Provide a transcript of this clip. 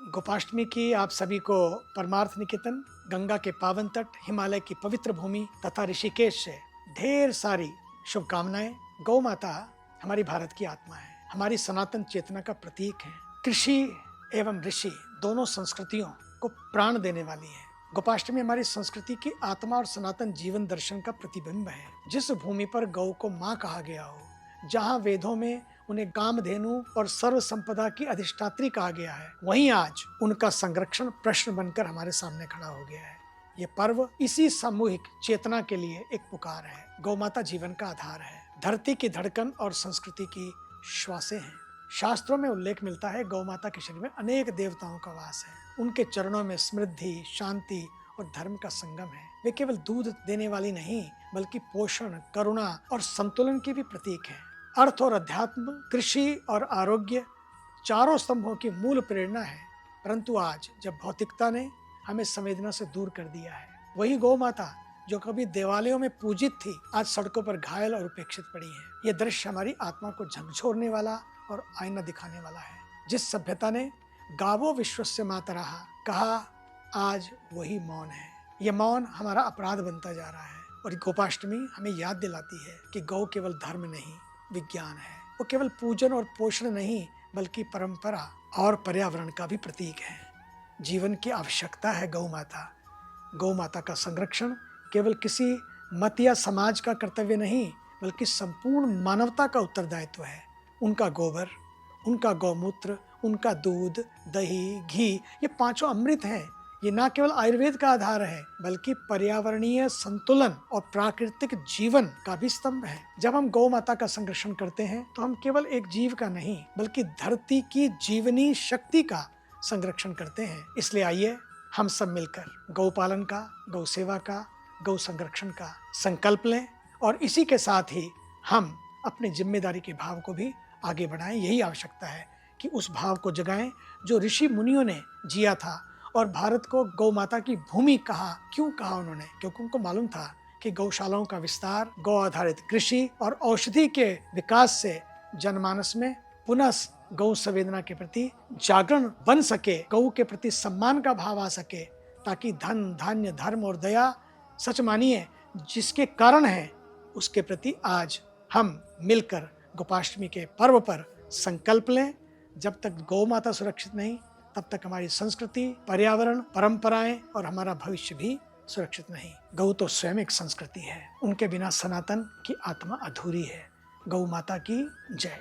गोपाष्टमी की आप सभी को परमार्थ निकेतन, गंगा के पावन तट, हिमालय की पवित्र भूमि तथा ऋषिकेश से ढेर सारी शुभकामनाएं। गौ माता हमारी भारत की आत्मा है, हमारी सनातन चेतना का प्रतीक है। कृषि एवं ऋषि दोनों संस्कृतियों को प्राण देने वाली है। गोपाष्टमी हमारी संस्कृति की आत्मा और सनातन जीवन दर्शन का प्रतिबिंब है। जिस भूमि पर गौ को माँ कहा गया हो, जहाँ वेदों में उन्हें कामधेनु और सर्व संपदा की अधिष्ठात्री कहा गया है, वहीं आज उनका संरक्षण प्रश्न बनकर हमारे सामने खड़ा हो गया है। ये पर्व इसी सामूहिक चेतना के लिए एक पुकार है। गौ माता जीवन का आधार है, धरती की धड़कन और संस्कृति की श्वासें हैं। शास्त्रों में उल्लेख मिलता है गौ माता के शरीर में अनेक देवताओं का वास है। उनके चरणों में समृद्धि, शांति और धर्म का संगम है। वे केवल दूध देने वाली नहीं, बल्कि पोषण, करुणा और संतुलन की भी प्रतीक है। अर्थ और अध्यात्म, कृषि और आरोग्य चारों स्तंभों की मूल प्रेरणा है। परंतु आज जब भौतिकता ने हमें संवेदना से दूर कर दिया है, वही गौ माता जो कभी देवालयों में पूजित थी, आज सड़कों पर घायल और उपेक्षित पड़ी है। यह दृश्य हमारी आत्मा को झकझोरने वाला और आईना दिखाने वाला है। जिस सभ्यता ने गावो विश्वस्य मातरः कहा, आज वही मौन है। यह मौन हमारा अपराध बनता जा रहा है। और गोपाष्टमी हमें याद दिलाती है कि गौ केवल धर्म नहीं, विज्ञान है। वो केवल पूजन और पोषण नहीं, बल्कि परंपरा और पर्यावरण का भी प्रतीक है। जीवन की आवश्यकता है गौ माता। गौ माता का संरक्षण केवल किसी मत या समाज का कर्तव्य नहीं, बल्कि संपूर्ण मानवता का उत्तरदायित्व है। उनका गोबर, उनका गौमूत्र, उनका दूध, दही, घी, ये पांचों अमृत हैं। ये न केवल आयुर्वेद का आधार है, बल्कि पर्यावरणीय संतुलन और प्राकृतिक जीवन का भी स्तंभ है। जब हम गौ माता का संरक्षण करते हैं, तो हम केवल एक जीव का नहीं, बल्कि धरती की जीवनी शक्ति का संरक्षण करते हैं। इसलिए आइए हम सब मिलकर गौ पालन का, गौ सेवा का, गौ संरक्षण का संकल्प लें और इसी के साथ ही हम अपनी जिम्मेदारी के भाव को भी आगे बढ़ाएं। यही आवश्यकता है कि उस भाव को जगाएं जो ऋषि मुनियों ने जिया था। और भारत को गौ माता की भूमि कहा, क्यों कहा उन्होंने? क्योंकि उनको मालूम था कि गौशालाओं का विस्तार, गौ आधारित कृषि और औषधि के विकास से जनमानस में पुनः गौ संवेदना के प्रति जागरण बन सके, गौ के प्रति सम्मान का भाव आ सके, ताकि धन, धान्य, धर्म और दया सच मानिए जिसके कारण है, उसके प्रति आज हम मिलकर गोपाष्टमी के पर्व पर संकल्प लें। जब तक गौ माता सुरक्षित नहीं, तब तक हमारी संस्कृति, पर्यावरण, परंपराएं और हमारा भविष्य भी सुरक्षित नहीं। गौ तो स्वयं एक संस्कृति है, उनके बिना सनातन की आत्मा अधूरी है। गौ माता की जय।